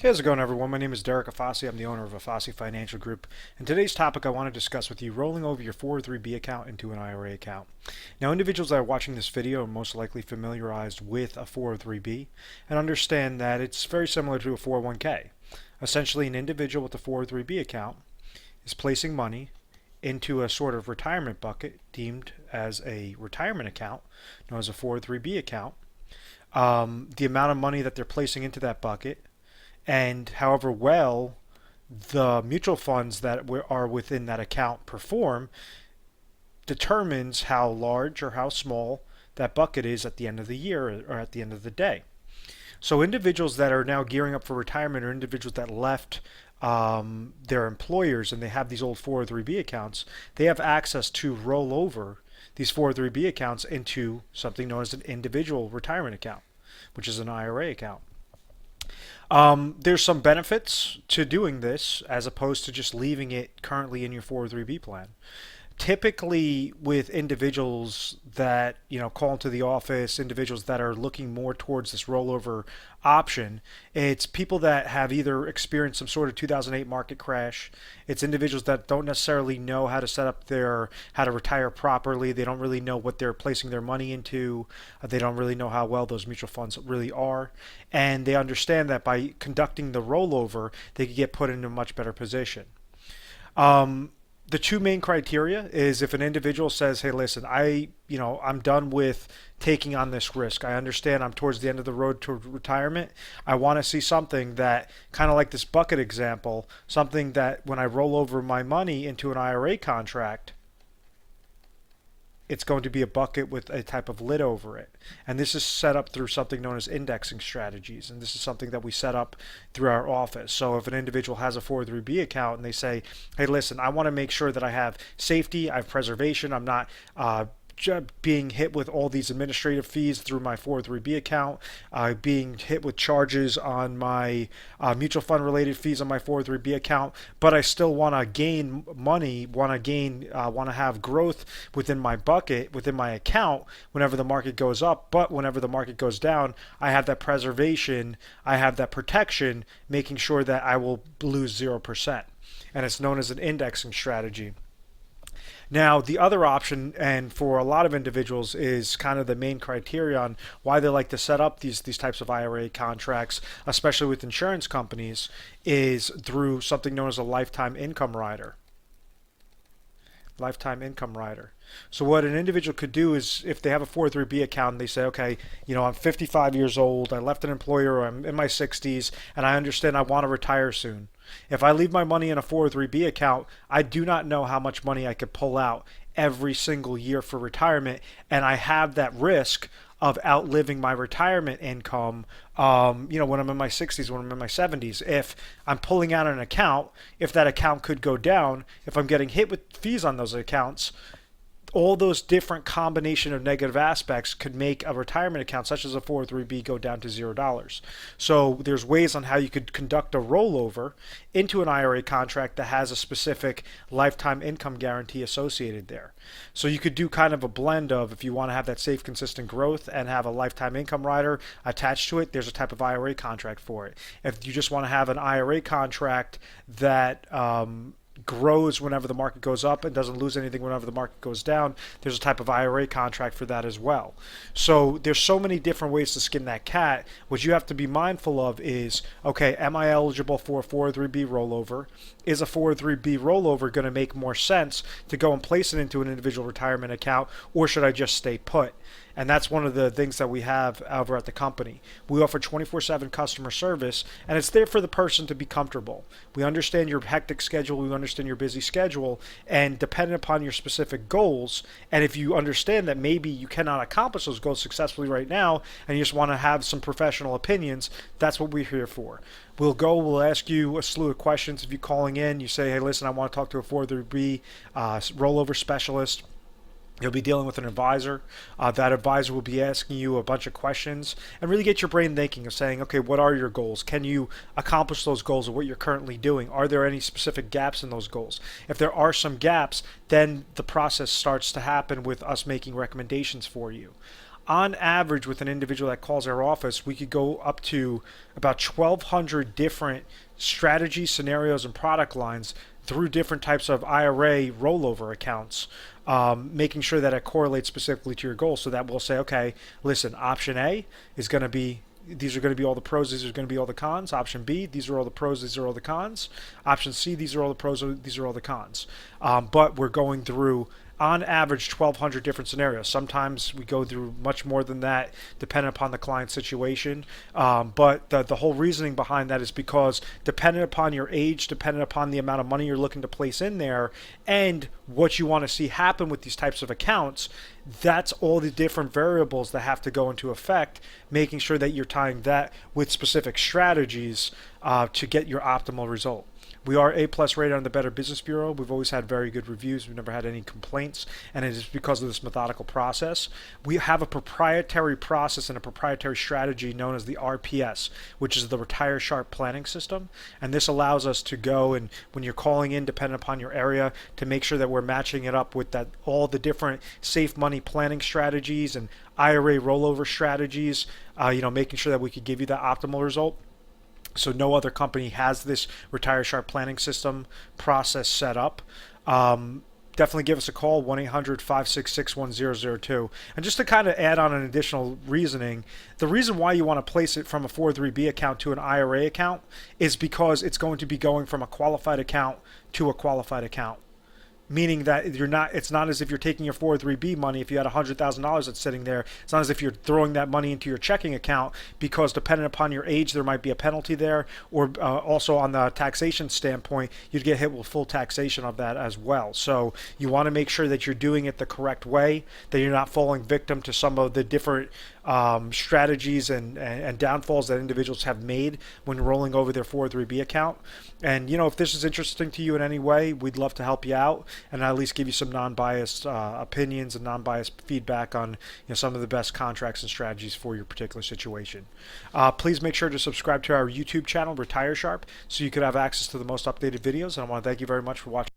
Hey, how's it going, everyone? My name is Derek Afasi. I'm the owner of Afasi Financial Group. And today's topic I want to discuss with you rolling over your 403b account into an IRA account. Now, individuals that are watching this video are most likely familiarized with a 403b and understand that it's very similar to a 401k. Essentially, an individual with a 403b account is placing money into a sort of retirement bucket deemed as a retirement account, known as a 403b account. The amount of money that they're placing into that bucket and however well the mutual funds that are within that account perform determines how large or how small that bucket is at the end of the year or at the end of the day. So individuals that are now gearing up for retirement, or individuals that left their employers and they have these old 403b accounts, they have access to roll over these 403b accounts into something known as an individual retirement account, which is an IRA account. There's some benefits to doing this as opposed to just leaving it currently in your 403b plan. Typically with individuals that call into the office, individuals that are looking more towards this rollover option, it's people that have either experienced some sort of 2008 market crash. It's individuals that don't necessarily know how to set up how to retire properly. They don't really know what they're placing their money into. They don't really know how well those mutual funds really are, and they understand that by conducting the rollover they could get put in a much better position. The two main criteria is if an individual says, hey, listen, I'm done with taking on this risk. I understand I'm towards the end of the road to retirement. I want to see something that, kind of like this bucket example, something that when I roll over my money into an IRA contract, it's going to be a bucket with a type of lid over it. And this is set up through something known as indexing strategies. And this is something that we set up through our office. So if an individual has a 403b account and they say, hey, listen, I want to make sure that I have safety, I have preservation, I'm not being hit with all these administrative fees through my 403b account, being hit with charges on my mutual fund related fees on my 403b account, but I still want to gain money, want to have growth within my bucket, within my account whenever the market goes up, but whenever the market goes down, I have that preservation, I have that protection, making sure that I will lose 0%. And it's known as an indexing strategy. Now, the other option, and for a lot of individuals, is kind of the main criteria on why they like to set up these types of IRA contracts, especially with insurance companies, is through something known as a lifetime income rider. Lifetime income rider. So what an individual could do is, if they have a 403b account and they say, okay, I'm 55 years old, I left an employer, or I'm in my 60s, and I understand I want to retire soon. If I leave my money in a 403b account, I do not know how much money I could pull out every single year for retirement, and I have that risk of outliving my retirement income, when I'm in my 60s, when I'm in my 70s. If I'm pulling out an account, if that account could go down, if I'm getting hit with fees on those accounts, all those different combination of negative aspects could make a retirement account such as a 403b go down to $0. So there's ways on how you could conduct a rollover into an IRA contract that has a specific lifetime income guarantee associated there. So you could do kind of a blend of, if you want to have that safe, consistent growth and have a lifetime income rider attached to it, there's a type of IRA contract for it. If you just want to have an IRA contract that grows whenever the market goes up and doesn't lose anything whenever the market goes down, there's a type of IRA contract for that as well. So there's so many different ways to skin that cat. What you have to be mindful of is, okay, am I eligible for a 403b rollover? Is a 403b rollover going to make more sense to go and place it into an individual retirement account, or should I just stay put? And that's one of the things that we have over at the company. We offer 24/7 customer service, and it's there for the person to be comfortable. We understand your hectic schedule, we understand your busy schedule, and depending upon your specific goals, and if you understand that maybe you cannot accomplish those goals successfully right now, and you just want to have some professional opinions, that's what we're here for. We'll ask you a slew of questions. If you're calling in, you say, hey, listen, I want to talk to a 403b rollover specialist. You'll be dealing with an advisor. That advisor will be asking you a bunch of questions and really get your brain thinking of saying, okay, what are your goals? Can you accomplish those goals of what you're currently doing? Are there any specific gaps in those goals? If there are some gaps, then the process starts to happen with us making recommendations for you. On average, with an individual that calls our office, we could go up to about 1,200 different strategy scenarios and product lines through different types of IRA rollover accounts, making sure that it correlates specifically to your goals. So that we'll say, okay, listen, option A is going to be, these are going to be all the pros, these are going to be all the cons. Option B, these are all the pros, these are all the cons. Option C, these are all the pros, these are all the cons. But we're going through, on average, 1,200 different scenarios. Sometimes we go through much more than that, depending upon the client's situation. But the whole reasoning behind that is because depending upon your age, depending upon the amount of money you're looking to place in there, and what you want to see happen with these types of accounts, that's all the different variables that have to go into effect, making sure that you're tying that with specific strategies to get your optimal result. We are A+ rated on the Better Business Bureau. We've always had very good reviews. We've never had any complaints, and it is because of this methodical process. We have a proprietary process and a proprietary strategy known as the RPS, which is the Retire Sharp Planning System. And this allows us to go, and when you're calling in, depending upon your area, to make sure that we're matching it up with that all the different safe money planning strategies and IRA rollover strategies, making sure that we could give you the optimal result. So no other company has this Retire Sharp planning system process set up. Definitely give us a call, 1-800-566-1002. And just to kind of add on an additional reasoning, the reason why you want to place it from a 403b account to an IRA account is because it's going to be going from a qualified account to a qualified account. Meaning that it's not as if you're taking your 403b money. If you had $100,000 that's sitting there, it's not as if you're throwing that money into your checking account, because depending upon your age, there might be a penalty there, or also on the taxation standpoint, you'd get hit with full taxation of that as well. So you want to make sure that you're doing it the correct way, that you're not falling victim to some of the different strategies and downfalls that individuals have made when rolling over their 403b account. And if this is interesting to you in any way, we'd love to help you out and at least give you some non-biased opinions and non-biased feedback on some of the best contracts and strategies for your particular situation. Please make sure to subscribe to our YouTube channel, Retire Sharp, so you could have access to the most updated videos. And I want to thank you very much for watching.